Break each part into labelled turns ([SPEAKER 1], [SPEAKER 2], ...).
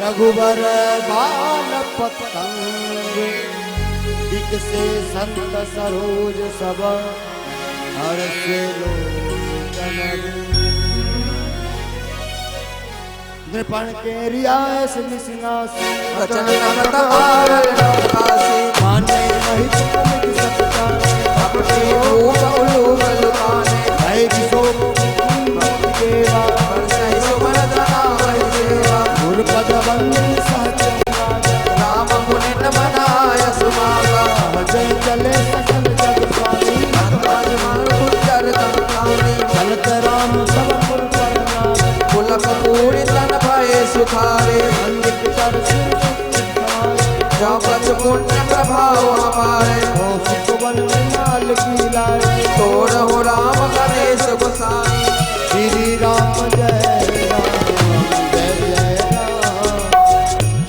[SPEAKER 1] रघुबर बाल पतंग दिक से संत सरोज सब हर्ष लोचन नृपण के रियास निसिनासी
[SPEAKER 2] वचन नमत आरल नवकासी
[SPEAKER 1] माने महित सत्ता
[SPEAKER 2] अपने रूप उलूप लुकाने
[SPEAKER 1] भय विशोक देवा
[SPEAKER 2] बरसई सुभद्रा वै सेवा
[SPEAKER 1] गुरुपद वंदन सहज
[SPEAKER 2] राम पुनित मनाय सुमागा
[SPEAKER 1] जय चले सकल जग स्वामी
[SPEAKER 2] भगवान मन गुजर तमकानी
[SPEAKER 1] चलत राम सब पुर पर नाम
[SPEAKER 2] पुलक पूरी तन भय सुखारे
[SPEAKER 1] अंगित कर सिर
[SPEAKER 2] जो कछ पुण्य प्रभाव हमारे
[SPEAKER 1] हो सुवन लाल की लाए
[SPEAKER 2] तोड़ हो राम गणेश गोसाई
[SPEAKER 1] श्री राम जय राम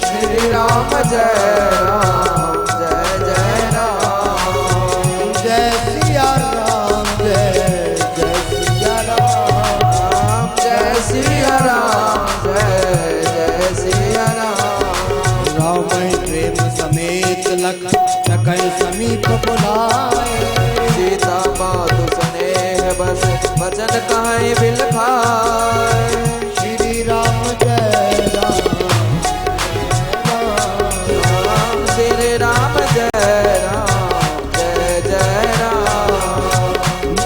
[SPEAKER 2] श्री राम जय राम जय जय राम
[SPEAKER 1] जय सिया राम जय सिया राम
[SPEAKER 2] जय सिया राम जय जय सिया राम
[SPEAKER 1] राम प्रेम समेत लखन समीप बुलाए
[SPEAKER 2] सीता मातु स्नेह बस वचन कहे बिल खाए
[SPEAKER 1] श्री राम जय
[SPEAKER 2] राम श्री राम जय राम जय जय राम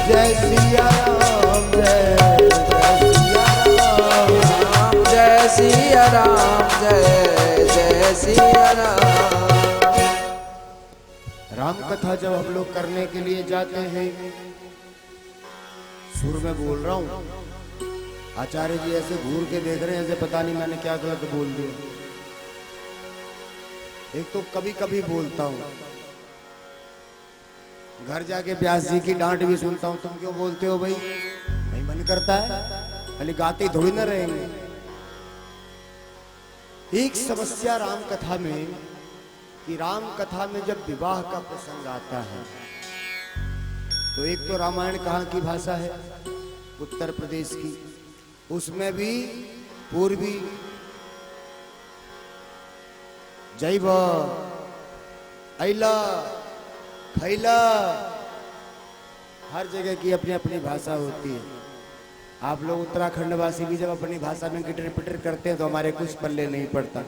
[SPEAKER 1] जय सिया राम जय सिया राम
[SPEAKER 2] जय सिया राम जय सिया राम
[SPEAKER 1] राम कथा जब हम लोग करने के लिए जाते हैं सुर में बोल रहा हूँ आचार्य जी ऐसे घूर के देख रहे हैं ऐसे पता नहीं मैंने क्या गलत बोल दिया। एक तो कभी कभी बोलता हूँ घर जाके व्यास जी की डांट भी सुनता हूँ तुम क्यों बोलते हो भाई नहीं मन करता है खाली गाते ही थोड़ी ना रहेंगे। एक समस्या राम कथा में कि राम कथा में जब विवाह का प्रसंग आता है तो एक तो रामायण कहाँ की भाषा है उत्तर प्रदेश की उसमें भी पूर्वी जैव ऐला खैला हर जगह की अपनी अपनी भाषा होती है। आप लोग उत्तराखंड वासी भी जब अपनी भाषा में गिटर पिटर करते हैं तो हमारे कुछ पल्ले नहीं पड़ता।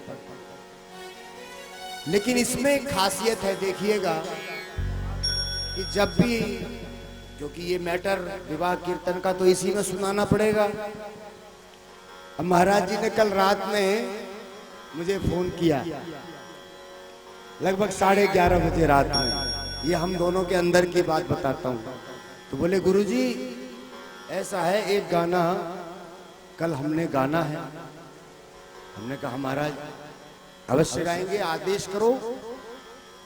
[SPEAKER 1] लेकिन इसमें खासियत है देखिएगा कि जब भी क्योंकि ये मैटर विवाह कीर्तन का तो इसी में सुनाना पड़ेगा। अब महाराज जी ने कल रात में मुझे फोन किया लगभग 11:30 बजे रात में। ये हम दोनों के अंदर की बात बताता हूँ। तो बोले गुरुजी ऐसा है एक गाना कल हमने गाना है। हमने कहा महाराज अवश्य गाएंगे आदेश करो।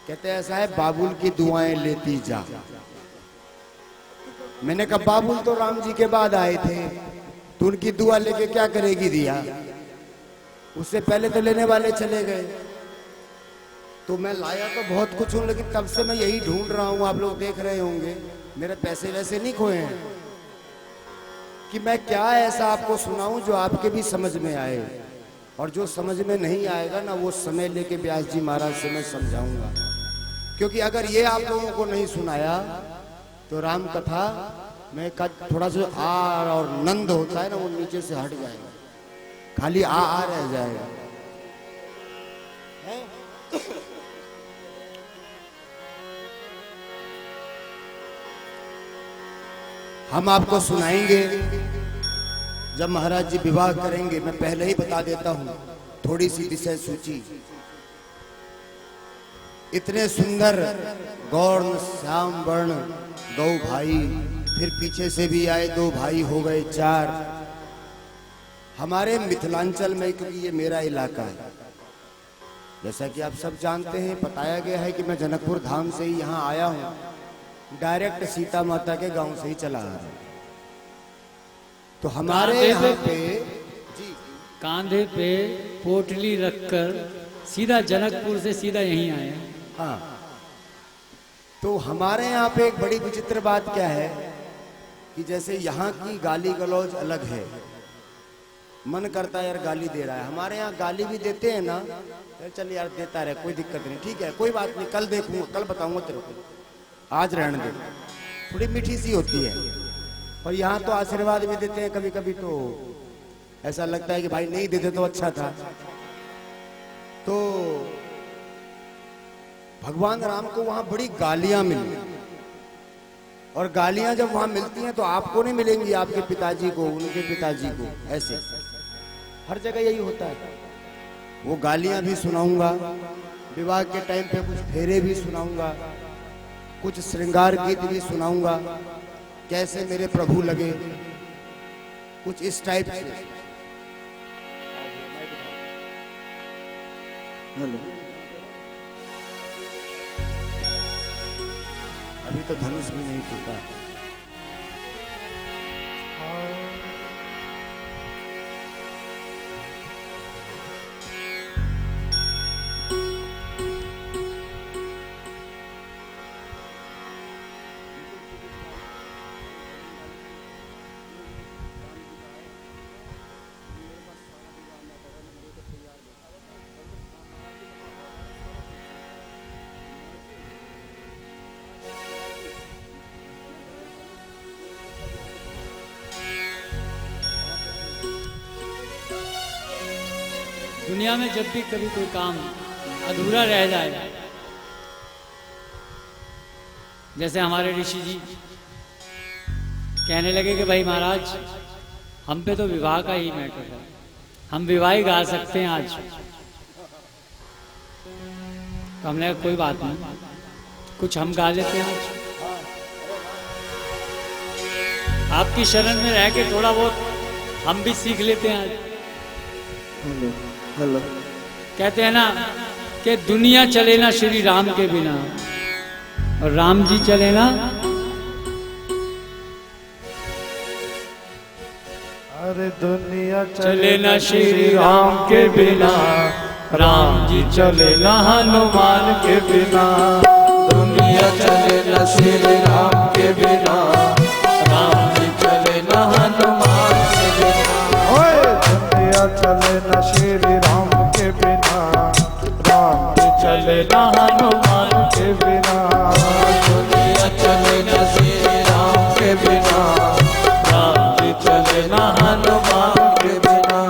[SPEAKER 1] कहते ऐसा है बाबुल की दुआएं लेती जा। मैंने कहा बाबुल तो राम जी के बाद आए थे तो उनकी दुआ लेके क्या करेगी दिया। उससे पहले तो लेने वाले चले गए। तो मैं लाया तो बहुत कुछ हूं लेकिन तब से मैं यही ढूंढ रहा हूं। आप लोग देख रहे होंगे मेरे पैसे वैसे नहीं खोए हैं कि मैं क्या ऐसा आपको सुनाऊं जो आपके भी समझ में आए। और जो समझ में नहीं आएगा ना वो समय लेके व्यास जी महाराज से मैं समझाऊंगा। क्योंकि अगर ये आप लोगों को नहीं सुनाया तो राम कथा में थोड़ा सा आर और नंद होता है ना वो नीचे से हट जाएगा खाली आ रह जाएगा। हम आपको सुनाएंगे जब महाराज जी विवाह करेंगे। मैं पहले ही बता देता हूं थोड़ी सी विषय सूची। इतने सुंदर गौर्ण श्याम वर्ण गौ भाई फिर पीछे से भी आए 2 भाई हो गए 4। हमारे मिथिलांचल में क्योंकि ये मेरा इलाका है जैसा कि आप सब जानते हैं बताया गया है कि मैं जनकपुर धाम से ही यहाँ आया हूँ। डायरेक्ट सीता माता के गांव से ही चला आ रहा हूँ। तो हमारे यहाँ पे जी
[SPEAKER 3] कांधे पे पोटली रखकर सीधा जनकपुर से सीधा यहीं आए।
[SPEAKER 1] हाँ तो हमारे यहाँ पे एक बड़ी विचित्र बात क्या है कि जैसे यहाँ की गाली गलौज अलग है मन करता है यार गाली दे रहा है। हमारे यहाँ गाली भी देते हैं ना, चल यार देता रहे, कोई दिक्कत नहीं, ठीक है कोई बात नहीं, कल देखूंगा, कल बताऊंगा तेरे को, आज रहने दे। थोड़ी मीठी सी होती है। और यहाँ तो आशीर्वाद भी देते हैं कभी कभी, तो ऐसा लगता है कि भाई नहीं देते तो अच्छा था। तो भगवान राम को वहां बड़ी गालियां मिली, और गालियां जब वहां मिलती हैं तो आपको नहीं मिलेंगी, आपके पिताजी को, उनके पिताजी को, ऐसे हर जगह यही होता है। वो गालियां भी सुनाऊंगा, विवाह के टाइम पे कुछ फेरे भी सुनाऊंगा, कुछ श्रृंगार गीत भी सुनाऊंगा, कैसे मेरे प्रभु लगे, कुछ इस टाइप से।
[SPEAKER 2] हेलो,
[SPEAKER 1] अभी तो धनुष भी नहीं टूटा।
[SPEAKER 3] दुनिया में जब भी कभी कोई काम अधूरा रह जाए, जैसे हमारे ऋषि जी कहने लगे कि भाई महाराज हम पे तो विवाह का ही मैटर है, हम विवाह ही गा सकते हैं आज। तो हमने कहा कोई बात नहीं, कुछ हम गा लेते हैं आज। आपकी शरण में रह के थोड़ा बहुत हम भी सीख लेते हैं आज।
[SPEAKER 2] Hello, hello.
[SPEAKER 3] कहते हैं ना कि दुनिया चले ना श्री राम के बिना, और राम जी चले ना,
[SPEAKER 4] अरे दुनिया
[SPEAKER 3] चले ना श्री राम के बिना, राम जी चले ना हनुमान के बिना।
[SPEAKER 2] दुनिया चले न श्री राम के बिना, राम जी चले न हनुमान के बिना।
[SPEAKER 4] ओए दुनिया चले न श्री राम के बिना, राम जी
[SPEAKER 3] चले ना हनुमान के बिना।
[SPEAKER 2] दुनिया चले न श्री राम के बिना,
[SPEAKER 3] राम जी चले ना
[SPEAKER 2] हनुमान के बिना।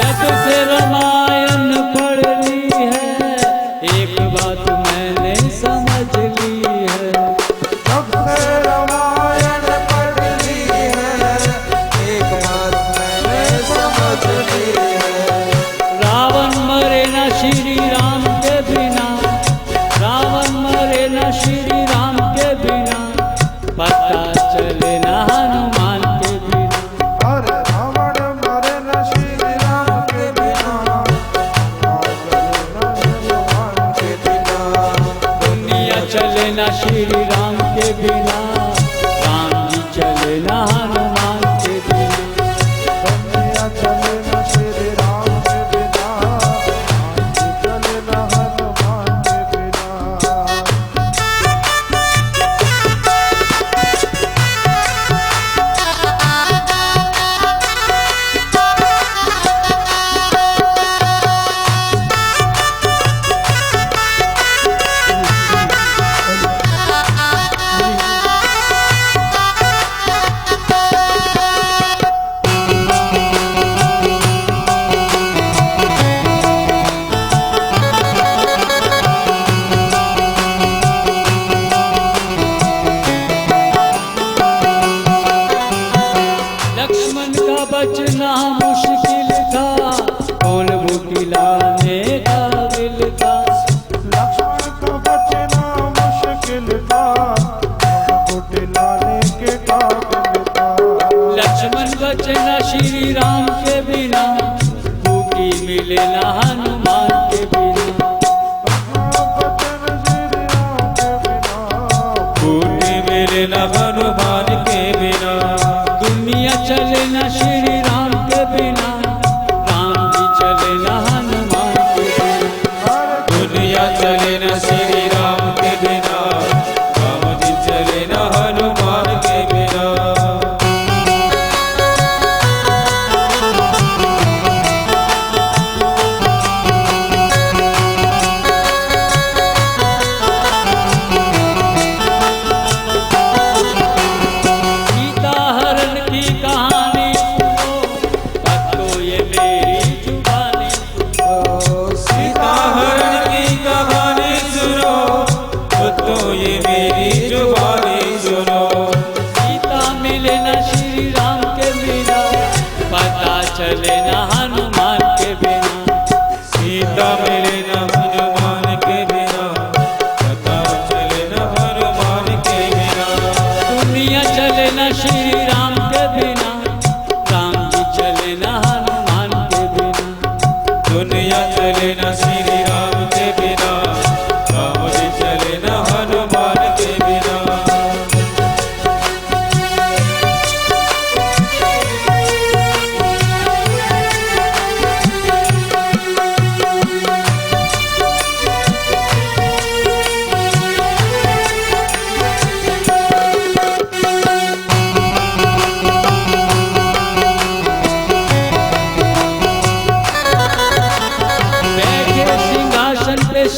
[SPEAKER 3] जब से रामायण पढ़ ली है, एक बात मैंने समझ ली है।
[SPEAKER 4] जब से रामायण
[SPEAKER 2] पढ़ ली है, एक बात मैंने समझ ली है।
[SPEAKER 3] रावण मरे न श्री राम के बिना, रावण मरे न श्री राम के बिना, पता चले न हनुमान के बिना।
[SPEAKER 4] अरे रावण मरे न श्री राम के बिना, हनुमान
[SPEAKER 2] के बिना
[SPEAKER 3] दुनिया चले न श्री राम के बिना, राम जी चले न हनुमान के बिना।
[SPEAKER 4] दुनिया चले न श्री राम के बिना, राम जी चले न हनुमान के बिना।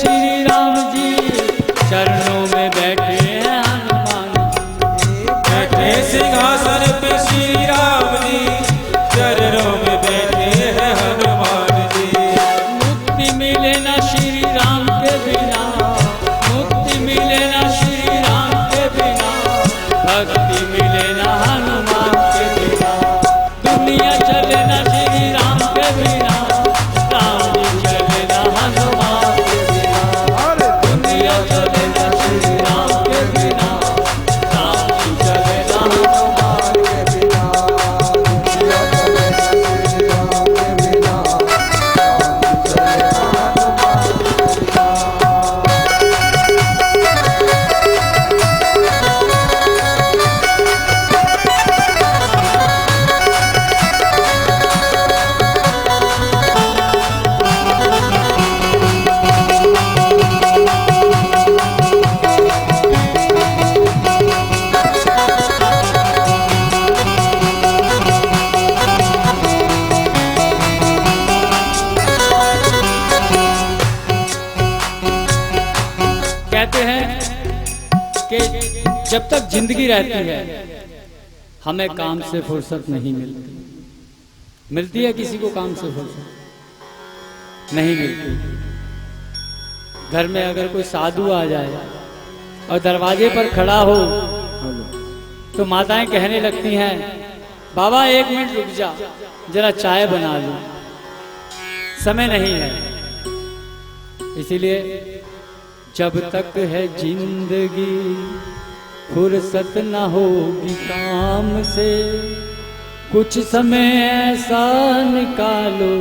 [SPEAKER 3] श्री राम जी चरणों में बैठे हैं हनुमान जी।
[SPEAKER 2] बैठे सिंहासन पे श्री राम जी, चरणों में बैठे हैं हनुमान जी।
[SPEAKER 3] मुक्ति मिले ना श्री राम के बिना, मुक्ति मिले ना श्री राम के बिना, भक्ति मिले ना हनुमान के बिना। दुनिया चले ना श्री राम के बिना, राम जी चले ना हनुमान के बिना।
[SPEAKER 4] अरे
[SPEAKER 3] दुनिया चले ना श्री राम के बिना, राम जी चले ना हनुमान के बिना।
[SPEAKER 4] दुनिया चले ना श्री राम के बिना, राम चले ना हनुमान के बिना।
[SPEAKER 3] कहते हैं कि जब तक जिंदगी रहती है हमें काम से फुर्सत नहीं मिलती। मिलती है किसी को काम से फुर्सत? नहीं मिलती। घर में अगर कोई साधु आ जाए और दरवाजे पर खड़ा हो तो माताएं कहने लगती हैं, बाबा 1 मिनट रुक जा, जरा चाय बना लो, समय नहीं है। इसीलिए जब तक है जिंदगी फुर्सत न होगी काम से, कुछ समय ऐसा निकालो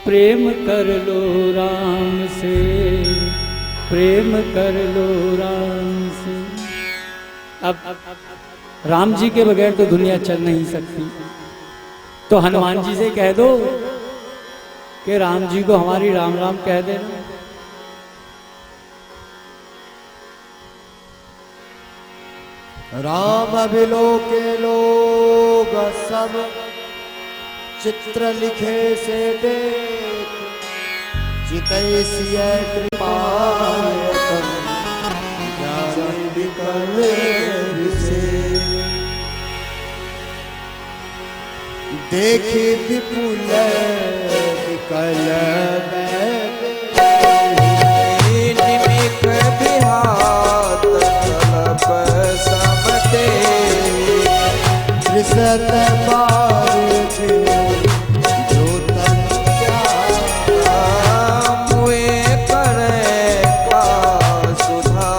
[SPEAKER 3] प्रेम कर लो राम से, प्रेम कर लो राम से। अब राम जी के बगैर तो दुनिया चल नहीं सकती, तो हनुमान जी से कह दो कि राम जी को हमारी राम राम कह देना।
[SPEAKER 1] राम अभिलोके लोग सब, चित्र लिखे से देख, चितैसिय कृपायतम, ज्ञान विकल विशेष। देखी विपुल विकल
[SPEAKER 4] निमिक बिहात तलब समते,
[SPEAKER 1] त्रिशत बार जो तन क्या
[SPEAKER 4] मुए करे का सुधा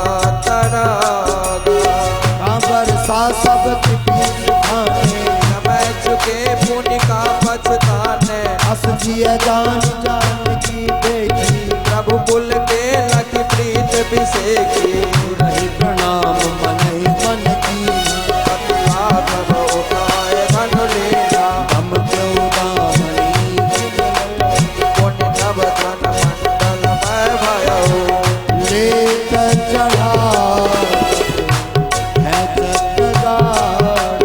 [SPEAKER 4] तरागा।
[SPEAKER 1] कांवर सा सब तिपी सुखाने,
[SPEAKER 4] समय चुके पुण्य का पछताने,
[SPEAKER 1] अस जिय जान जान की देखी,
[SPEAKER 4] प्रभु कुल के लखी प्रीत बिसेकी।
[SPEAKER 1] रही प्रणाम मन ही मन की,
[SPEAKER 4] तब उठाए धन लेना,
[SPEAKER 1] हम क्यों दामनी
[SPEAKER 4] पुण्य नव धन मंडल में भयो।
[SPEAKER 1] लेकर चढ़ा है चक्रदार,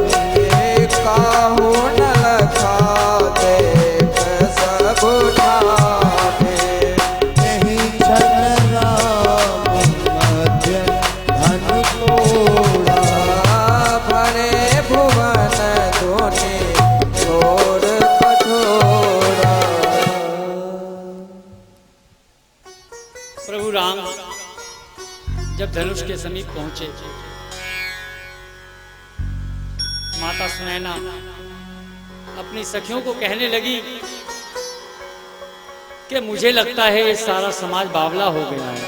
[SPEAKER 4] काहू न लखा देख सब ठाने।
[SPEAKER 1] यही क्षण राम मध्य धन तोड़ा,
[SPEAKER 4] भरे भुवन धोने छोड़ कठोरा।
[SPEAKER 3] प्रभु राम जब धनुष के समीप पहुंचे, माता सुनैना अपनी सखियों को कहने लगी कि मुझे लगता है ये सारा समाज बावला हो गया है।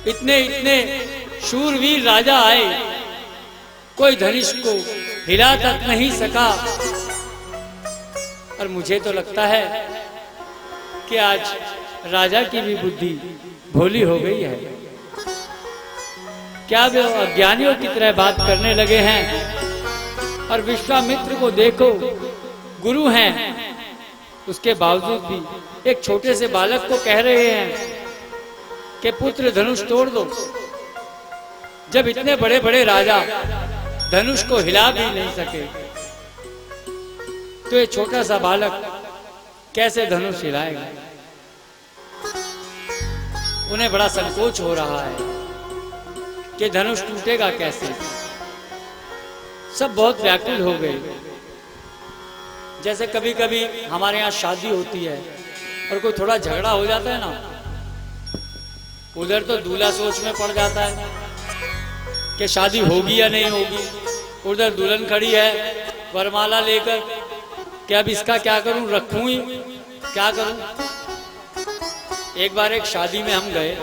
[SPEAKER 3] इतने इतने शूरवीर राजा आए, कोई धनुष को हिला तक नहीं सका, और मुझे तो लगता है कि आज राजा की भी बुद्धि भोली हो गई है। क्या वे अज्ञानियों की तरह बात करने लगे हैं? और विश्वामित्र को देखो, गुरु हैं, उसके बावजूद भी एक छोटे से बालक को कह रहे हैं कि पुत्र धनुष तोड़ दो। जब इतने बड़े बड़े राजा धनुष को हिला भी नहीं सके, तो ये छोटा सा बालक कैसे धनुष हिलाएगा? उन्हें बड़ा संकोच हो रहा है कि धनुष टूटेगा कैसे। सब बहुत व्याकुल हो गए। जैसे कभी कभी हमारे यहाँ शादी होती है और कोई थोड़ा झगड़ा हो जाता है ना, उधर तो दूल्हा सोच में पड़ जाता है कि शादी होगी या नहीं होगी। उधर दुल्हन खड़ी है वरमाला लेकर कि अब इसका क्या करूं, रखूं ही क्या करूं। एक बार एक शादी में हम गए,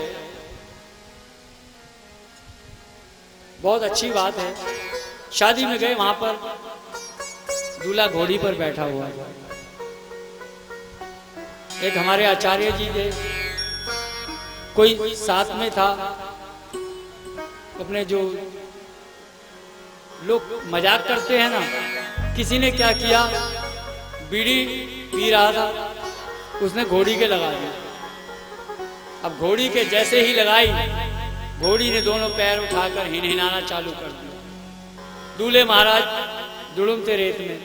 [SPEAKER 3] बहुत अच्छी बात है, शादी में गए, वहां पर दूल्हा घोड़ी पर बैठा हुआ था। एक हमारे आचार्य जी थे, कोई साथ में था, अपने जो लोग मजाक करते हैं ना, किसी ने क्या किया, बीड़ी पी रहा था, उसने घोड़ी के लगा दिया। अब घोड़ी के जैसे ही लगाई, घोड़ी ने दोनों पैर उठाकर हिनहिनाना चालू कर दिया। दूल्हे महाराज दुड़ुमते रेत में।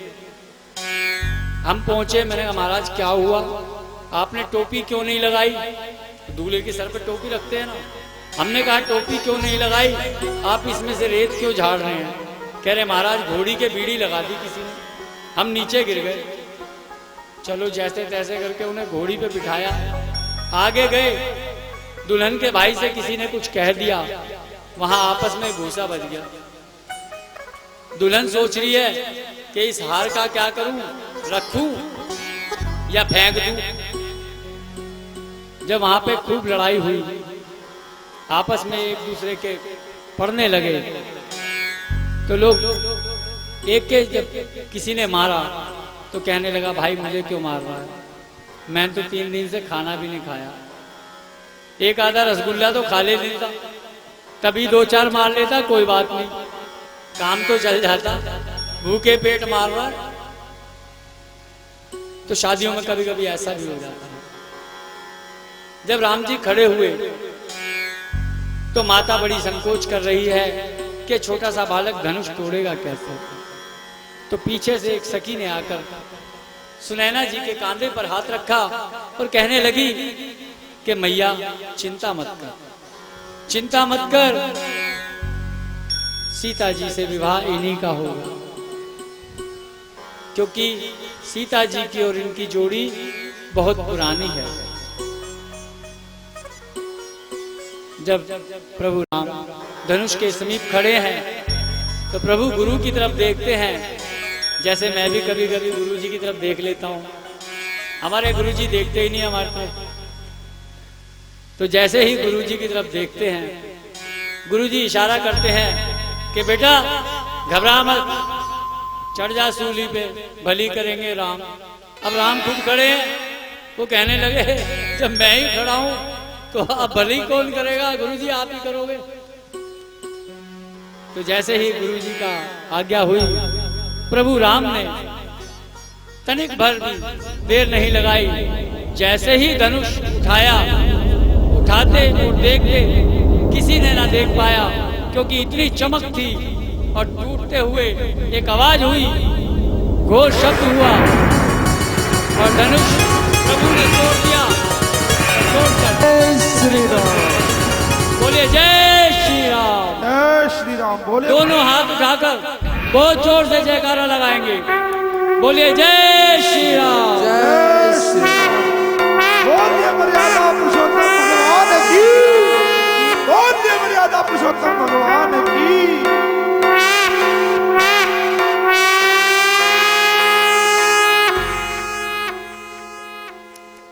[SPEAKER 3] हम पहुंचे, मैंने कहा महाराज क्या हुआ, आपने टोपी क्यों नहीं लगाई। दूल्हे के सर पे टोपी रखते हैं ना। हमने कहा टोपी क्यों नहीं लगाई, आप इसमें से रेत क्यों झाड़ रहे हैं। कह रहे महाराज घोड़ी के बीड़ी लगा दी किसी ने। हम नीचे गिर गए। चलो जैसे तैसे करके उन्हें घोड़ी पे बिठाया, आगे गए। दुल्हन के भाई से किसी ने कुछ कह दिया, वहां आपस में घूसा बज गया। दुल्हन सोच रही है कि इस हार का क्या करूं, रखूं या फेंक दूं। जब वहां पे खूब लड़ाई हुई, आपस में एक दूसरे के पड़ने लगे, तो लोग एक के जब किसी ने मारा तो कहने लगा भाई मुझे क्यों मार रहा है, मैंने तो 3 दिन से खाना भी नहीं खाया। एक आधा रसगुल्ला तो खा लेता, तभी 2-4 मार लेता, कोई बात नहीं, काम तो चल जाता। भूखे पेट मार रहा है। तो शादियों में कभी कभी ऐसा भी हो जाता है। जब राम जी खड़े हुए तो माता बड़ी संकोच कर रही है कि छोटा सा बालक धनुष तोड़ेगा कैसे। तो पीछे से एक सखी ने आकर सुनैना जी के कांधे पर हाथ रखा और कहने लगी कि मैया चिंता मत कर, चिंता मत कर, सीता जी से विवाह इन्हीं का होगा, क्योंकि सीता जी की और इनकी जोड़ी बहुत पुरानी है। जब प्रभु राम धनुष के समीप खड़े हैं तो प्रभु गुरु की तरफ देखते हैं, जैसे मैं भी कभी कभी गुरु जी की तरफ देख लेता हूँ। हमारे गुरु जी देखते ही नहीं हमारे तरफ, तो जैसे ही गुरु जी की तरफ देखते हैं, गुरु जी इशारा करते हैं कि बेटा घबरा मत, चढ़ जा सूली पे, भली करेंगे राम। अब राम खुद खड़े हैं, वो कहने लगे जब मैं ही खड़ा हूं तो अब भली कौन करेगा, गुरुजी आप ही करोगे। तो जैसे ही गुरुजी का आज्ञा हुई, प्रभु राम ने तनिक भर भी देर नहीं लगाई, जैसे ही धनुष उठाया, उठाते और देखते किसी ने ना देख पाया, क्योंकि इतनी चमक थी। और टूटते हुए एक आवाज हुई, घोर शब्द हुआ और धनुष प्रभु ने तोड़ दिया।
[SPEAKER 4] जय श्री राम,
[SPEAKER 3] बोले जय श्री राम,
[SPEAKER 4] जय श्री राम। बोले
[SPEAKER 3] दोनों हाथ उठाकर बहुत जोर से जयकारा लगाएंगे। बोले जय श्री राम,
[SPEAKER 4] जय श्री राम। बोलिए मर्यादा पुरुषोत्तम भगवान की, बोलिए मर्यादा पुरुषोत्तम भगवान की।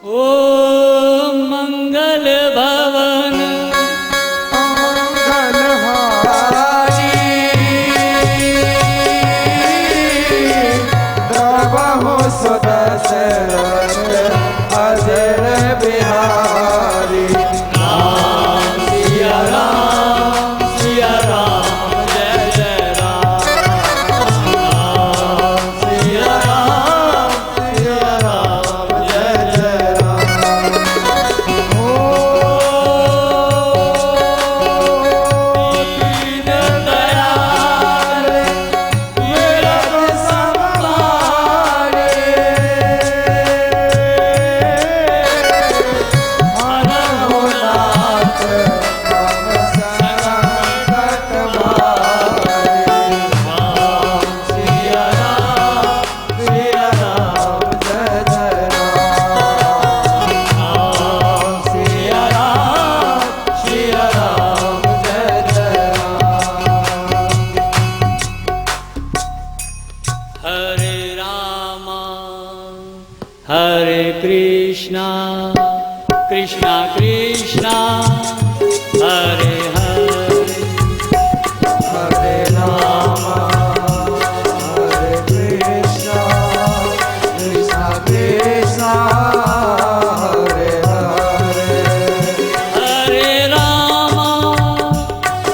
[SPEAKER 3] ओ मंगल भवन
[SPEAKER 4] मंगल हारी, द्रवहु सुदर्शन
[SPEAKER 3] कृष्णा कृष्णा कृष्णा हरे हरे
[SPEAKER 2] हरे राम हरे कृष्णा कृष्णा कृष्णा हरे हरे
[SPEAKER 3] हरे राम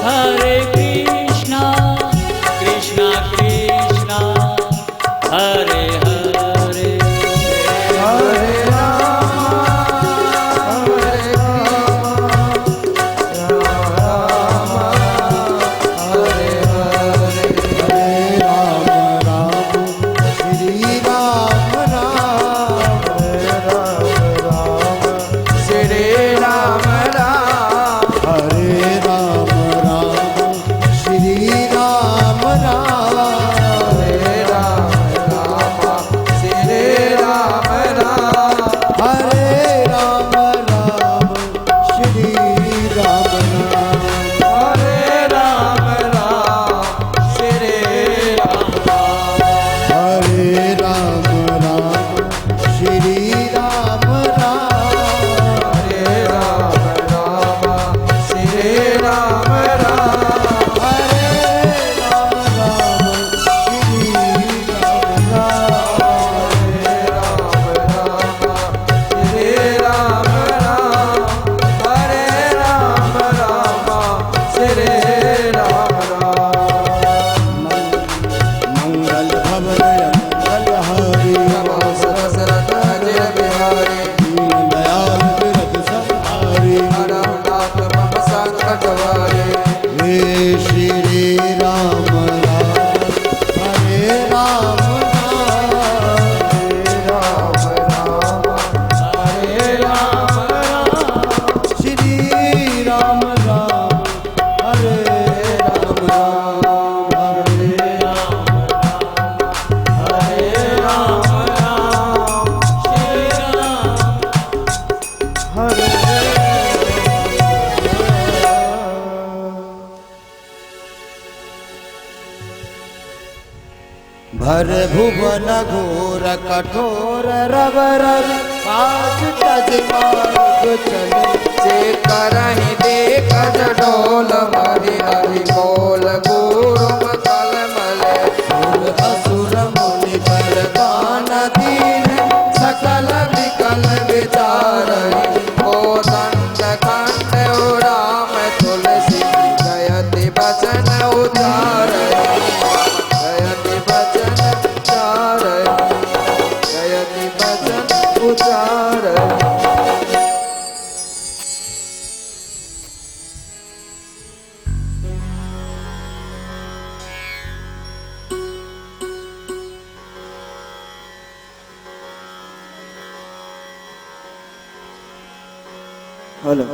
[SPEAKER 3] हरे कृष्णा कृष्णा कृष्णा हरे हरे
[SPEAKER 2] हरे राम हरे
[SPEAKER 1] भर भुवन घोर कठोर रव रवि पास तज मार्ग चले
[SPEAKER 2] से करहि देख डोल मरि हरि बोल गुरुम तल मले
[SPEAKER 1] सुर असुर मुनि पर दान दीन
[SPEAKER 2] सकल विकल विचारहि ओ दंड खंड राम तुलसी जयति बचन उचारहि जयति बचन उचारहि जयति बचन उचारहि।
[SPEAKER 1] हेलो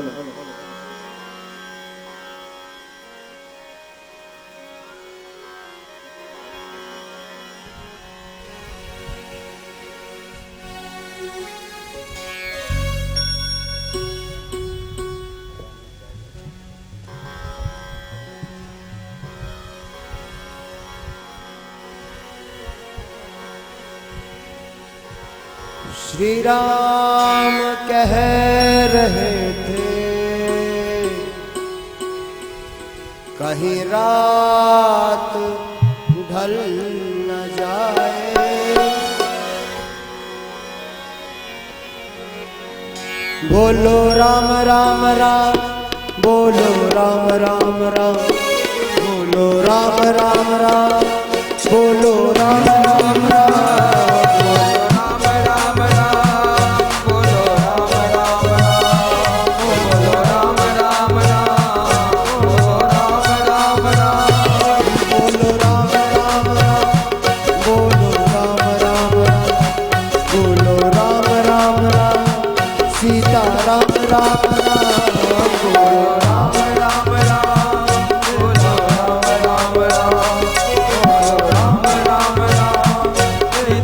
[SPEAKER 1] श्री राम कह रहे थे कहीं रात ढल न जाए, बोलो राम राम राम, बोलो राम राम राम, बोलो राम राम राम, बोलो राम राम राम।
[SPEAKER 2] हरे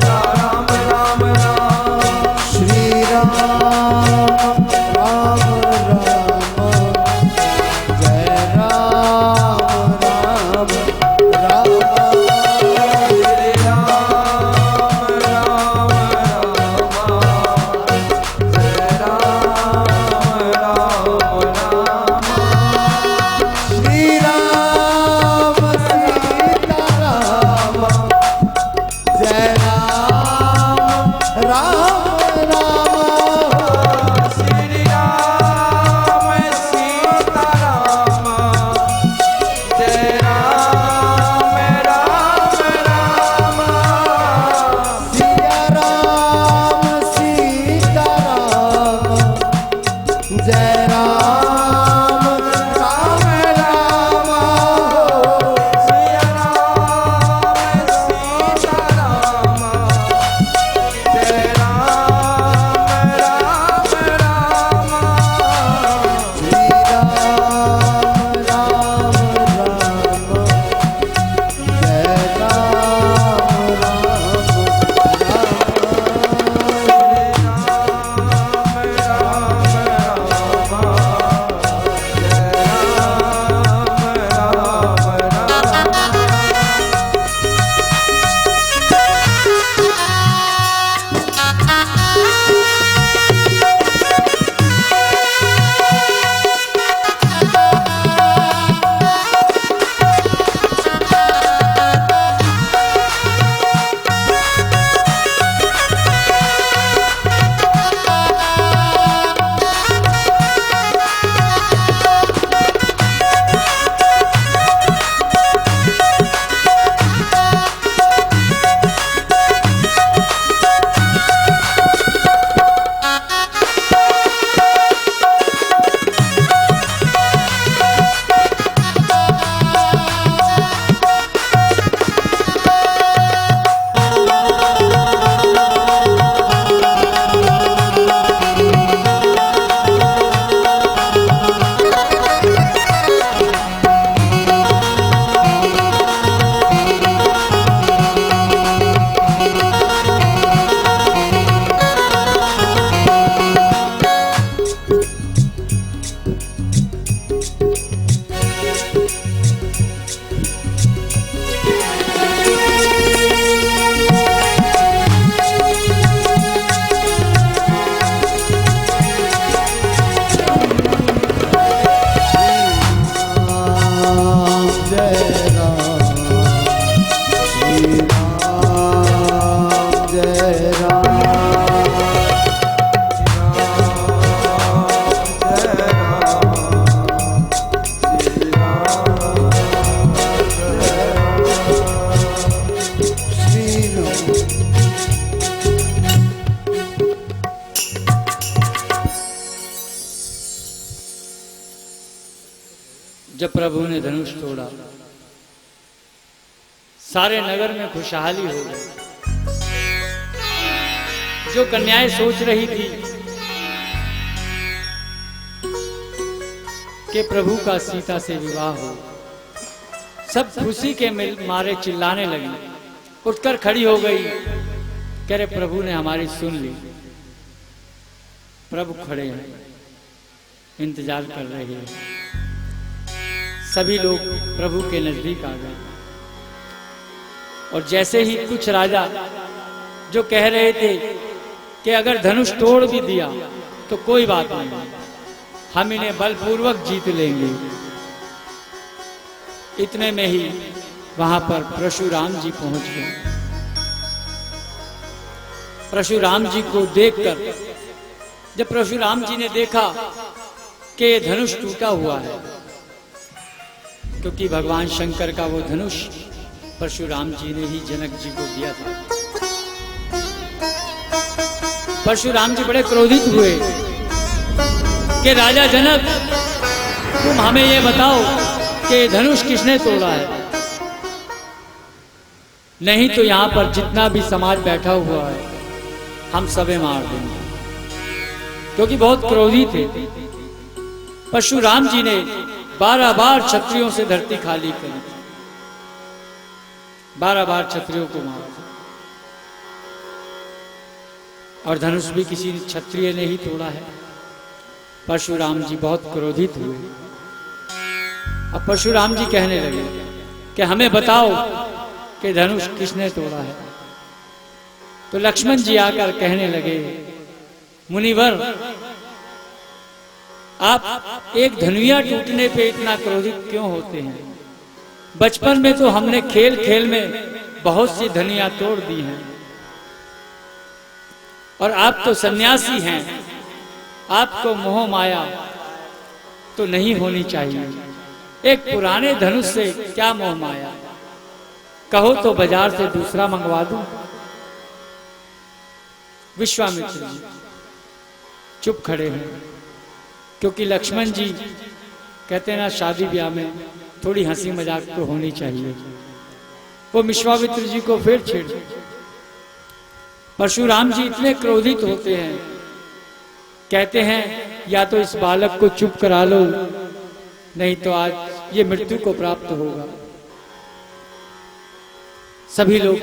[SPEAKER 3] जब प्रभु ने धनुष तोड़ा, सारे नगर में खुशहाली हो गई। जो कन्याएं सोच रही थी कि प्रभु का सीता से विवाह हो, सब खुशी के मारे चिल्लाने लगी, उठकर खड़ी हो गई, कह रहे प्रभु ने हमारी सुन ली। प्रभु खड़े हैं, इंतजार कर रहे हैं। सभी लोग प्रभु के नजदीक आ गए और जैसे ही कुछ राजा जो कह रहे थे कि अगर धनुष तोड़ भी दिया तो कोई बात नहीं, हम इन्हें बलपूर्वक जीत लेंगे, इतने में ही वहां पर परशुराम जी पहुंच गए। परशुराम जी को देखकर जब परशुराम जी ने देखा कि ये धनुष टूटा हुआ है, क्योंकि भगवान शंकर का वो धनुष परशुराम जी ने ही जनक जी को दिया था। परशुराम जी बड़े क्रोधित हुए कि राजा जनक, तुम हमें ये बताओ कि धनुष किसने तोड़ा है, नहीं तो यहां पर जितना भी समाज बैठा हुआ है हम सबे मार देंगे। क्योंकि बहुत क्रोधी थे। परशुराम जी ने 12 बार क्षत्रियों से धरती खाली करी, 12 बार क्षत्रियों को मारा, और धनुष भी किसी क्षत्रिय ने ही तोड़ा है। परशुराम जी बहुत क्रोधित हुए। अब परशुराम जी कहने लगे कि हमें बताओ कि धनुष किसने तोड़ा है। तो लक्ष्मण जी आकर कहने लगे, मुनिवर, आप एक धनुया टूटने पे इतना क्रोधित क्यों होते हैं? बचपन में तो हमने खेल खेल में बहुत सी धनुया तोड़ दी हैं, और आप तो सन्यासी हैं, आपको मोह माया तो नहीं होनी चाहिए। एक पुराने धनुष से क्या मोह माया, कहो तो बाजार से दूसरा मंगवा दूं। विश्वामित्र जी चुप खड़े हैं, क्योंकि लक्ष्मण जी कहते हैं ना, शादी ब्याह में थोड़ी हंसी मजाक तो होनी चाहिए। वो विश्वामित्र जी को फिर छेड़। परशुराम जी इतने क्रोधित होते हैं, कहते हैं या तो इस बालक को चुप करा लो, नहीं तो आज ये मृत्यु को प्राप्त होगा। सभी लोग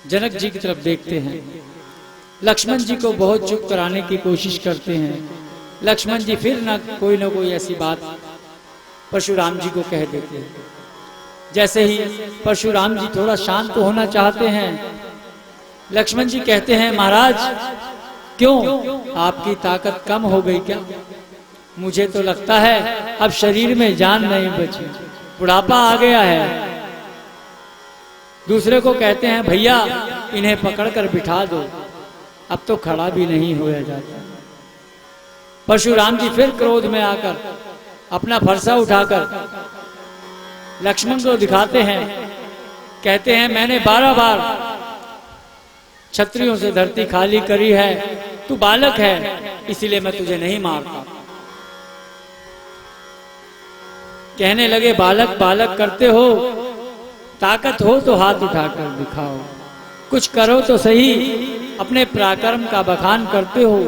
[SPEAKER 3] जनक जी की तरफ देखते हैं, लक्ष्मण जी को बहुत चुप कराने की कोशिश करते हैं। लक्ष्मण जी फिर ना कोई ऐसी बात परशुराम जी को कह देते हैं। जैसे ही परशुराम जी थोड़ा शांत होना चाहते हैं, लक्ष्मण जी कहते हैं, महाराज क्यों, आपकी ताकत कम हो गई क्या? मुझे तो लगता है अब शरीर में जान नहीं बची, बुढ़ापा आ गया है। दूसरे को कहते हैं, भैया इन्हें पकड़कर बिठा दो, अब तो खड़ा भी नहीं होया जाता। परशुराम जी फिर क्रोध में आकर अपना फरसा उठाकर लक्ष्मण को दिखाते हैं, कहते हैं, मैंने 12 बार क्षत्रियों से धरती खाली करी है, तू बालक है इसीलिए मैं तुझे नहीं मारता। कहने लगे, बालक बालक करते हो, ताकत हो तो हाथ उठाकर दिखाओ, कुछ करो तो सही, अपने पराक्रम का बखान करते हो,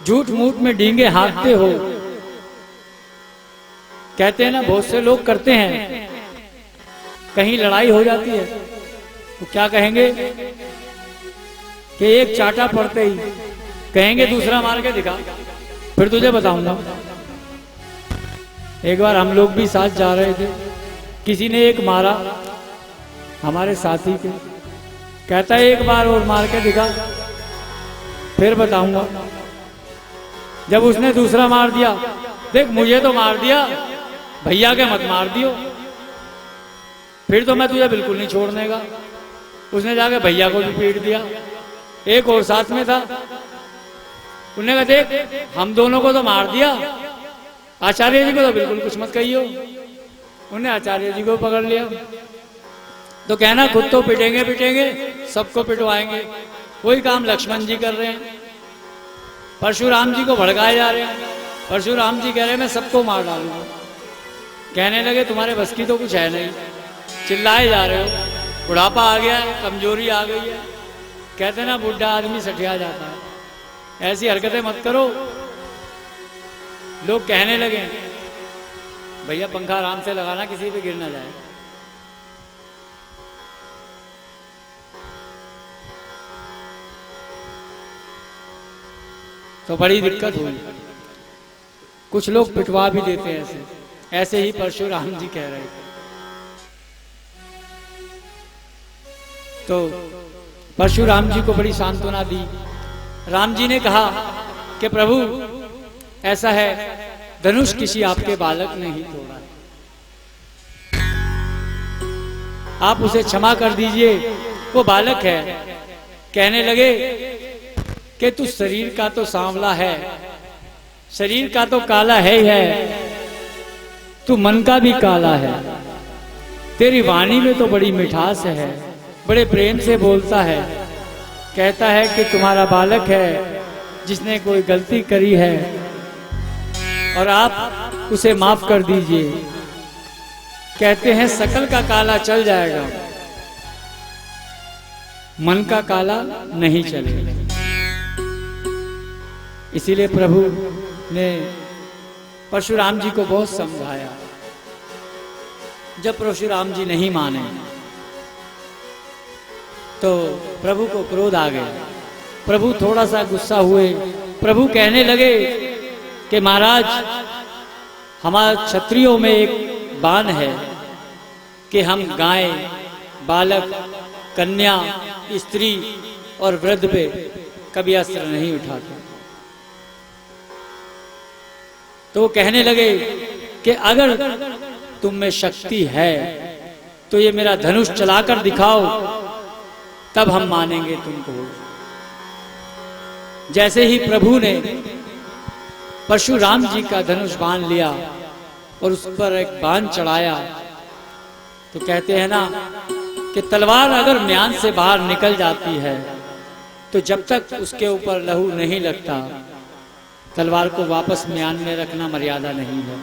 [SPEAKER 3] झूठ मूठ में डींगे हाँकते हो। कहते हैं ना, बहुत से लोग करते हैं, कहीं लड़ाई हो जाती है तो क्या कहेंगे कि एक चाटा पड़ते ही कहेंगे दूसरा मार के दिखा, फिर तुझे बताऊंगा। एक बार हम लोग भी साथ जा रहे थे, किसी ने एक मारा हमारे साथी के, कहता है एक बार और मार के दिखा फिर बताऊंगा। जब उसने दूसरा मार दिया, देख मुझे तो मार दिया, भैया के मत मार दियो, फिर तो मैं तुझे बिल्कुल नहीं छोड़ने का। उसने जाके भैया को भी पीट दिया। एक और साथ में था, उन्होंने कहा देख हम दोनों को तो मार दिया, आचार्य जी को तो बिल्कुल कुछ मत कहियो। उन्हें आचार्य जी को पकड़ लिया, तो कहना खुद तो पिटेंगे पिटेंगे, सबको पिटवाएंगे। वही काम लक्ष्मण जी कर रहे हैं, परशुराम जी को भड़काए जा रहे हैं। परशुराम जी कह रहे मैं सबको मार डालूंगा। कहने लगे तुम्हारे बस की तो कुछ है नहीं, चिल्लाए जा रहे हो, बुढ़ापा आ गया है, कमजोरी आ गई है। कहते ना बुढ़ा आदमी सठिया जाता है, ऐसी हरकतें मत करो। लोग कहने लगे भैया पंखा आराम से लगाना, किसी पे गिर ना जाए। तो बड़ी दिक्कत हुई, कुछ लोग पिटवा भी देते हैं ऐसे। ऐसे ही परशुराम जी कह रहे थे। तो परशुराम जी को बड़ी सांत्वना दी। राम जी ने कहा कि प्रभु ऐसा है, धनुष किसी आपके बालक ने ही तोड़ा है, आप उसे क्षमा कर दीजिए, वो बालक है। कहने लगे कि तू शरीर का तो सांवला है, शरीर का तो काला है ही है, तू मन का भी काला है। तेरी वाणी में तो बड़ी मिठास है, बड़े प्रेम से बोलता है। कहता है कि तुम्हारा बालक है जिसने कोई गलती करी है और आप उसे माफ कर दीजिए। कहते हैं सकल का काला चल जाएगा, मन का काला नहीं चलेगा। इसीलिए प्रभु ने परशुराम जी को बहुत समझाया। जब परशुराम जी नहीं माने तो प्रभु को क्रोध आ गया। प्रभु थोड़ा सा गुस्सा हुए। प्रभु कहने लगे कि महाराज हमारे क्षत्रियों में एक बान है कि हम गाय, बालक, कन्या, स्त्री और वृद्ध पे कभी अस्त्र नहीं उठाते। तो वो कहने लगे कि अगर तुम में शक्ति है तो ये मेरा धनुष चलाकर दिखाओ, तब हम मानेंगे तुमको। जैसे ही प्रभु ने परशुराम जी का धनुष बांध लिया और उस पर एक बाण चढ़ाया, तो कहते हैं ना कि तलवार अगर म्यान से बाहर निकल जाती है तो जब तक उसके ऊपर लहू नहीं लगता, तलवार को वापस म्यान में रखना मर्यादा नहीं है।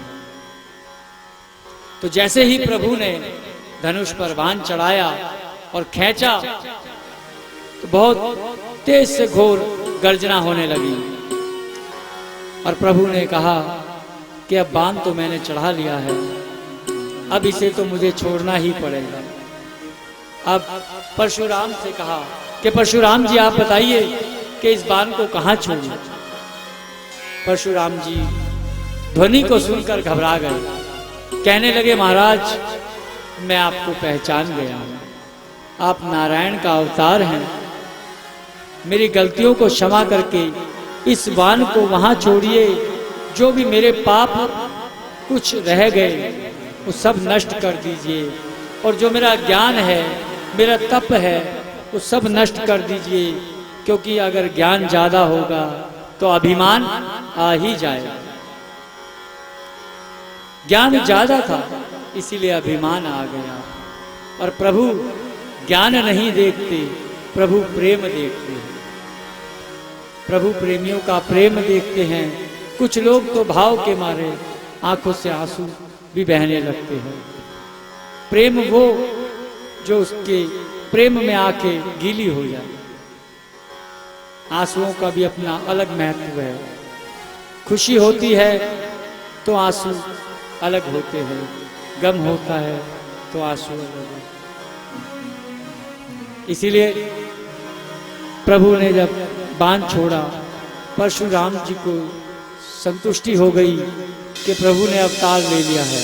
[SPEAKER 3] तो जैसे ही प्रभु ने धनुष पर बाण चढ़ाया और खींचा तो बहुत तेज से घोर गर्जना होने लगी। और प्रभु ने कहा कि अब बाण तो मैंने चढ़ा लिया है, अब इसे तो मुझे छोड़ना ही पड़ेगा। अब परशुराम से कहा कि परशुराम जी आप बताइए कि इस बाण को कहाँ छोड़ूं। परशुराम जी ध्वनि को सुनकर घबरा गए। कहने लगे महाराज मैं आपको पहचान गया हूं, आप नारायण का अवतार हैं। मेरी गलतियों को क्षमा करके इस बाण को वहां छोड़िए। जो भी मेरे पाप कुछ रह गए वो सब नष्ट कर दीजिए, और जो मेरा ज्ञान है, मेरा तप है, वो सब नष्ट कर दीजिए। क्योंकि अगर ज्ञान ज्यादा होगा तो अभिमान आ ही जाएगा। ज्ञान ज्यादा था इसीलिए अभिमान आ गया। और प्रभु ज्ञान नहीं देखते, प्रभु प्रेम देखते हैं। प्रभु प्रेमियों का प्रेम देखते हैं। कुछ लोग तो भाव के मारे आंखों से आंसू भी बहने लगते हैं। प्रेम वो जो उसके प्रेम में आके गीली हो जाए। आंसुओं का भी अपना अलग महत्व है। खुशी होती है तो आंसू अलग होते हैं, गम होता है तो आंसू अलग है। इसीलिए प्रभु ने जब बाण छोड़ा, परशुराम जी को संतुष्टि हो गई कि प्रभु ने अवतार ले लिया है।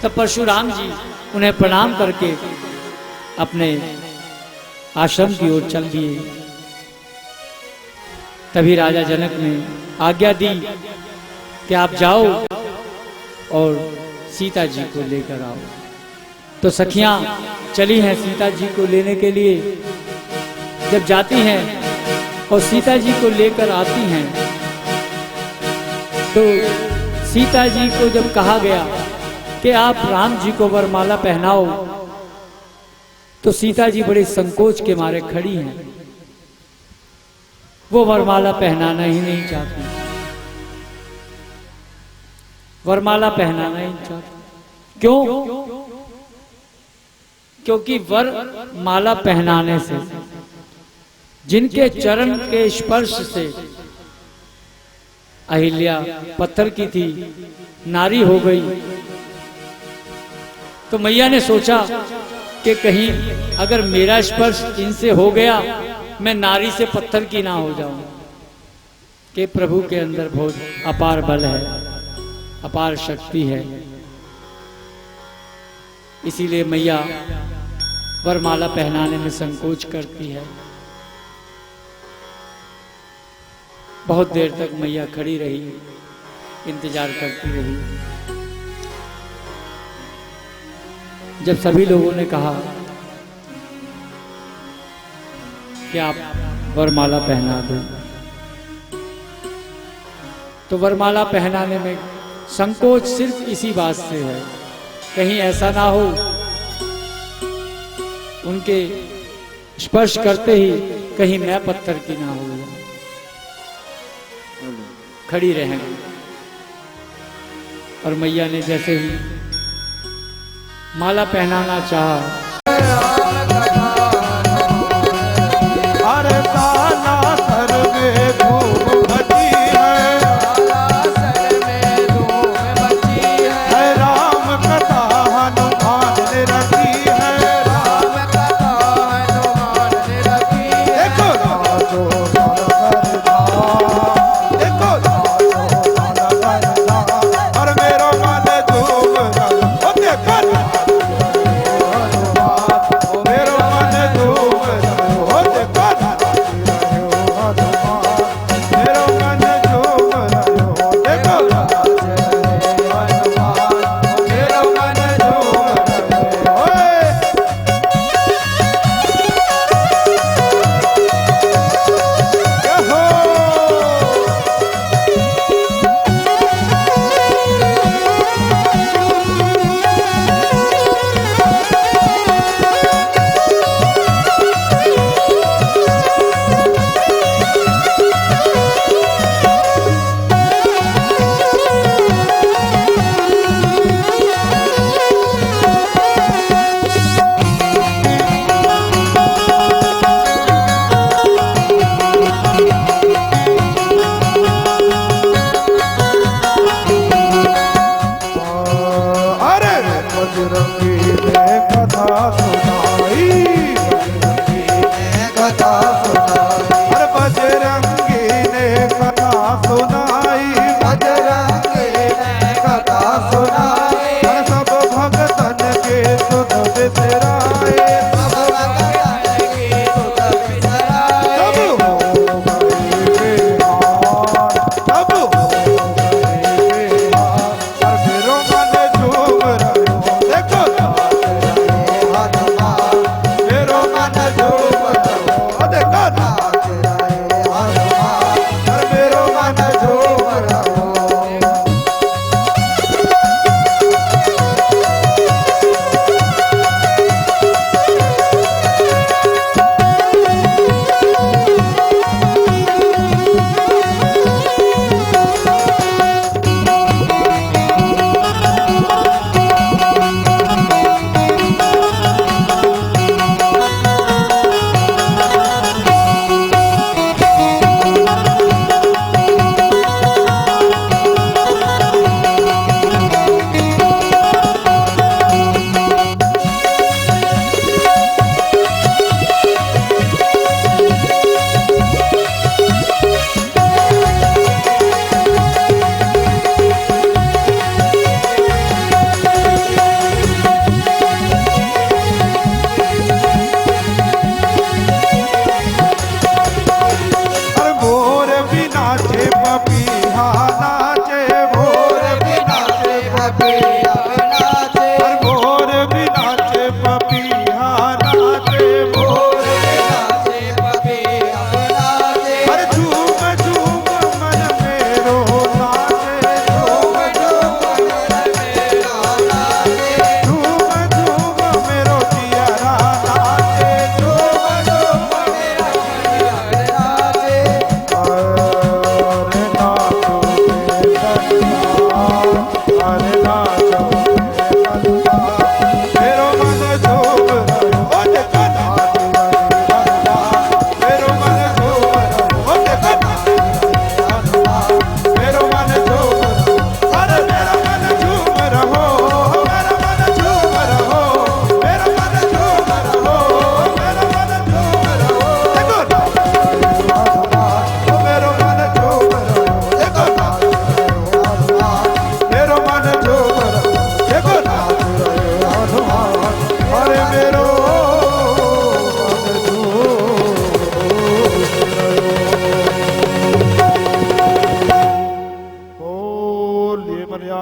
[SPEAKER 3] तब परशुराम जी उन्हें प्रणाम करके अपने आश्रम की ओर चल दिए। तभी राजा जनक ने आज्ञा दी कि आप जाओ और सीता जी को लेकर आओ। तो सखियां चली हैं सीता जी को लेने के लिए। जब जाती हैं और सीता जी को लेकर आती हैं तो सीता जी को जब कहा गया कि आप राम जी को वरमाला पहनाओ, तो सीता जी बड़े संकोच के मारे खड़ी हैं। वो वरमाला पहनाना ही नहीं चाहती, वरमाला पहनाना ही नहीं चाहती। क्यों? क्योंकि वरमाला पहनाने से, जिनके चरण के स्पर्श से अहिल्या पत्थर की थी, नारी हो गई, तो मैया ने सोचा कि कहीं अगर मेरा स्पर्श इनसे हो गया, मैं नारी से पत्थर की ना हो जाऊं। कि प्रभु के अंदर बहुत अपार बल है, अपार शक्ति है। इसीलिए मैया वरमाला पहनाने में संकोच करती है। बहुत देर तक मैया खड़ी रही, इंतजार करती रही। जब सभी लोगों ने कहा कि आप वरमाला पहना दो, तो वरमाला पहनाने में संकोच सिर्फ इसी बात से है, कहीं ऐसा ना हो उनके स्पर्श करते ही कहीं मैं पत्थर की ना हो जाऊं। खड़ी रहेंगी। और मैया ने जैसे ही माला पहनाना चाहा,
[SPEAKER 4] अरे काला सर में धूम बची है, राम कथा हनुमान ने रखी है। देखो नाचो देखो और मेरा मन धूम देखो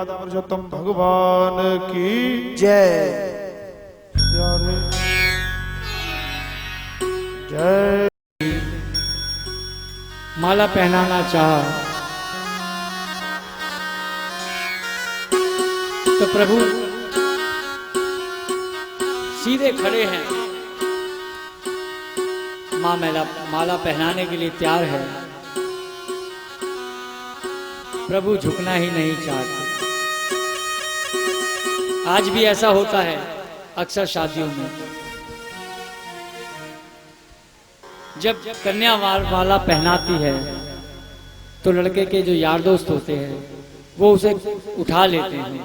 [SPEAKER 4] मर्यादा पुरुषोत्तम भगवान की
[SPEAKER 1] जय।
[SPEAKER 4] जय जय।
[SPEAKER 3] माला पहनाना चाहा तो प्रभु सीधे खड़े हैं, माँ माला पहनाने के लिए तैयार है, प्रभु झुकना ही नहीं चाहते। आज भी ऐसा होता है अक्सर शादियों में, जब कन्या माला पहनाती है तो लड़के के जो यार दोस्त होते हैं वो उसे उठा लेते हैं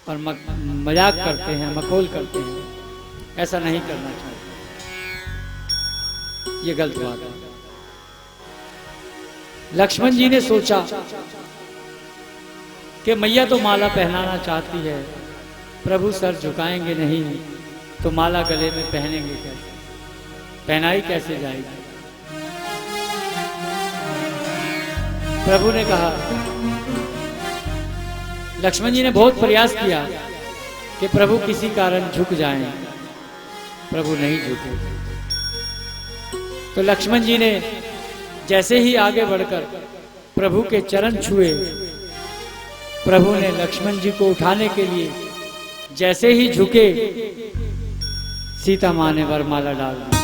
[SPEAKER 3] और मजाक करते हैं, मखौल करते हैं। ऐसा नहीं करना चाहिए, ये गलत बात है। लक्ष्मण जी ने सोचा कि मैया तो माला पहनाना चाहती है, प्रभु सर झुकाएंगे नहीं तो माला गले में पहनेंगे कैसे, पहनाई कैसे जाएगी। प्रभु ने कहा, लक्ष्मण जी ने बहुत प्रयास किया कि प्रभु किसी कारण झुक जाएं, प्रभु नहीं झुके। तो लक्ष्मण जी ने जैसे ही आगे बढ़कर प्रभु के चरण छुए, प्रभु ने लक्ष्मण जी को उठाने के लिए जैसे ही झुके, सीता मां ने वरमाला डाल दी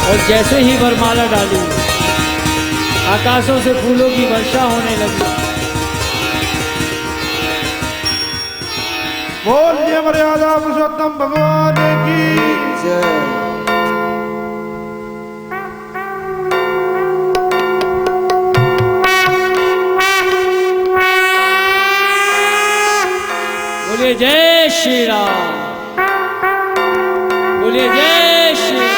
[SPEAKER 3] और जैसे ही वरमाला डाली आकाशों से फूलों की वर्षा होने लगी।
[SPEAKER 4] बोलिए मर्यादा पुरुषोत्तम भगवान की
[SPEAKER 1] जय।
[SPEAKER 3] बोलिए जय श्री राम, बोलिए जय श्री राम।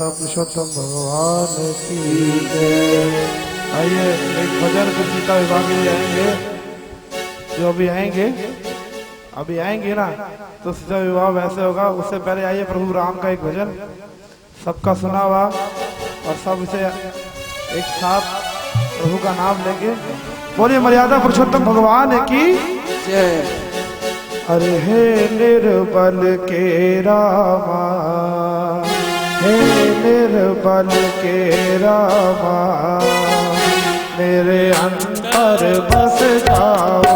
[SPEAKER 4] पुरुषोत्तम भगवान की जय। आइए एक भजन को सीता विवाह के लिए आएंगे, जो अभी आएंगे ना, तो सीता विवाह वैसे होगा। उससे पहले आइए प्रभु राम का एक भजन सबका सुना हुआ, और सब इसे एक साथ प्रभु का नाम लेंगे। बोलिए मर्यादा पुरुषोत्तम भगवान की
[SPEAKER 1] जय।
[SPEAKER 4] अरे हे निर्बल के रामा, हे निर्बल के रामा, मेरे अंतर बस जाओ।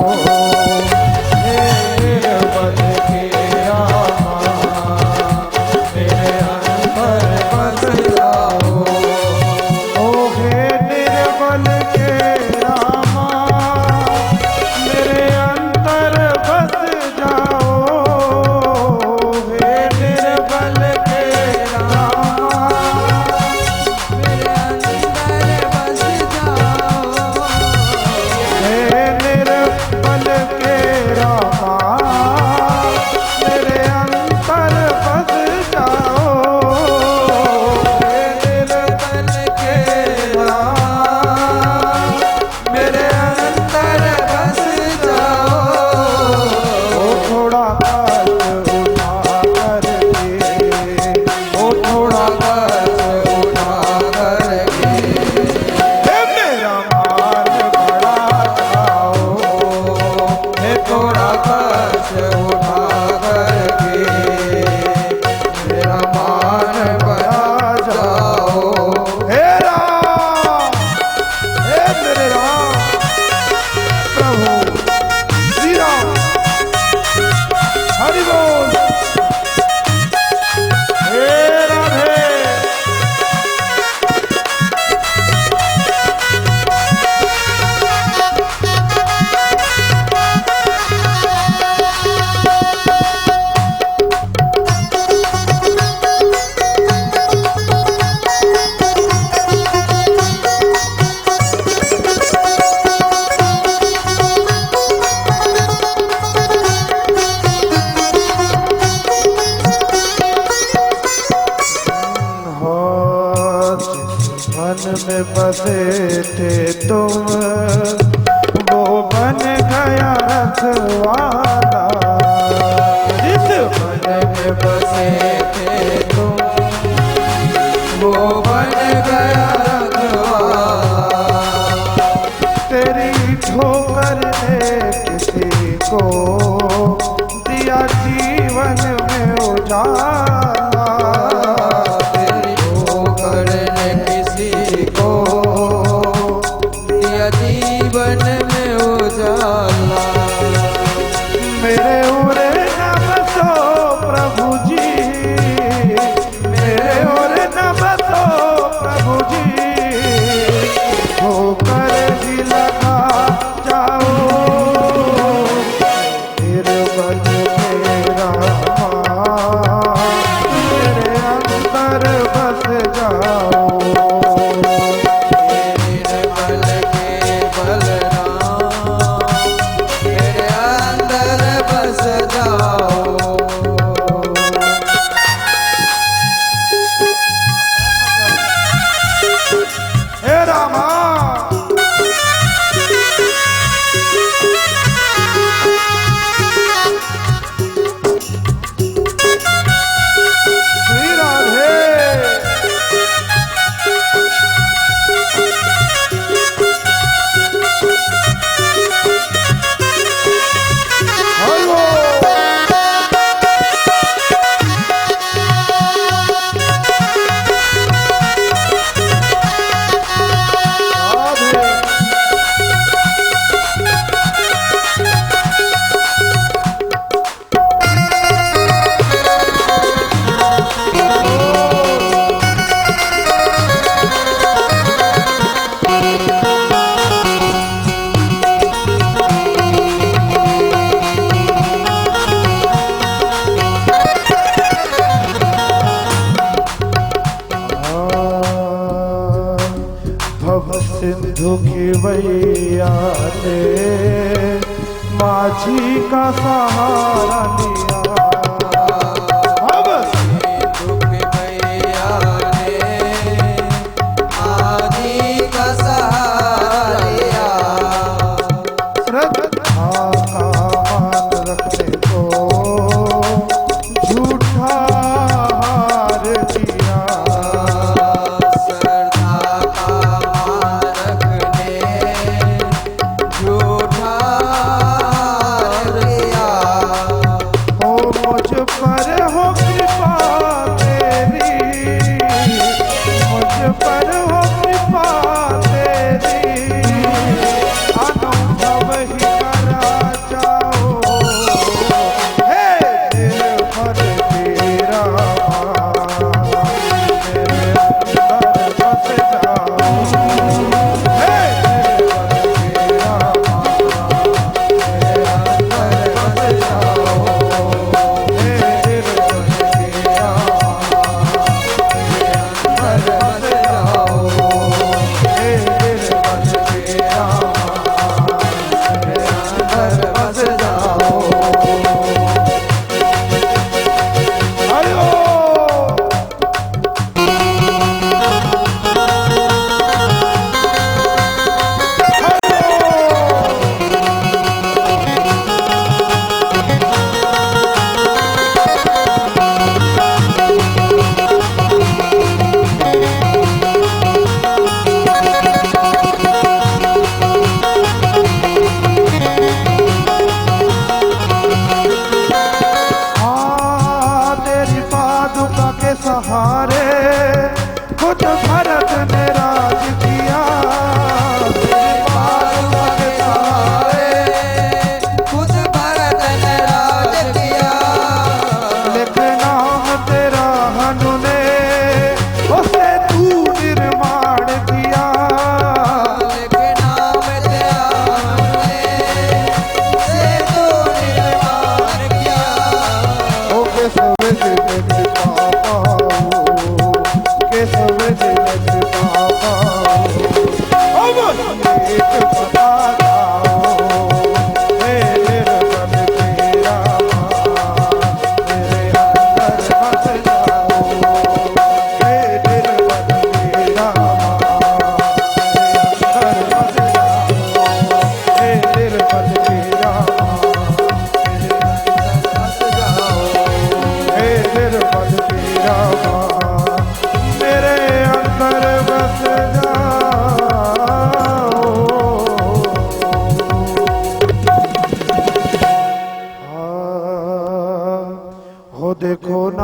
[SPEAKER 4] हे निर्बल के रामा, मेरे अंतर बस जाओ। ओ हे निर्बल के रामा, मेरे अंतर बस जाओ। हे निर्बल के रामा, मेरे अंतर बस जाओ। हे निर्बल में बसे थे तुम, वो बन गया रखवाला। जिस
[SPEAKER 2] मन में बसे थे तुम, वो बन गया रखवाला।
[SPEAKER 4] तेरी ठोकर ने किसी को दिया जीवन में उजाला।
[SPEAKER 2] तेरी ठोकर ने किसी को दिया जीवन में उजाला।
[SPEAKER 4] मेरे उरे न बसो प्रभु जी, मेरे उरे न बसो प्रभु जी, ठोकर भी लगा जाओ। फिर बन मेरा मेरे अंदर बस जाओ।
[SPEAKER 2] निर्मल के बलराम मेरे अंदर बस जाओ।
[SPEAKER 4] हे रामा श्री राधे। हेलो राधे। भव सिंधु की वैया ने माझी का सहारा लिया। भव
[SPEAKER 2] दुख भैया ने आदि का सहारा लिया।
[SPEAKER 4] श्रद्धा का मान रखने को झूठा हार दिया।
[SPEAKER 2] श्रद्धा का मान रखने झूठा लिया।
[SPEAKER 4] हो मुझ पर हो कृपा तेरी, मुझ पर हो कृपा तेरी, अनुभव ही करा जाओ। हे दिल भर तेरा मेरे अंदर बस जाओ। हे दिल भर तेरा मेरे अंदर बस जाओ। हे दिल भर तेरा मेरे अंदर बस जाओ। हे दिल भर तेरा मेरे अंदर बस जाओ। हरिओम। तेरी पादुका के सहारे खुद भरत ने राज किया। तेरी पादुका के सहारे
[SPEAKER 2] खुद भरत ने राज किया।
[SPEAKER 4] लिख नाम तेरा हनु ने उसे तू निर्माण किया।
[SPEAKER 2] लेकिन नाम तेरा हमने से तो निर्माण किया।
[SPEAKER 4] ओके सवेरे कृपा पाओ।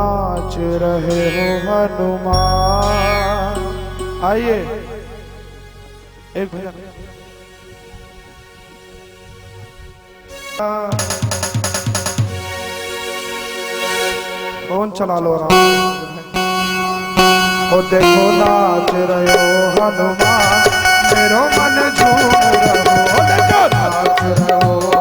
[SPEAKER 4] नाच रहे हो हनुमान। आइए एक भजन। फोन चला लो राम। ओ देखो नाच रहे हो हनुमान, मेरो मन झूम रहो। देखो नाच रहे हो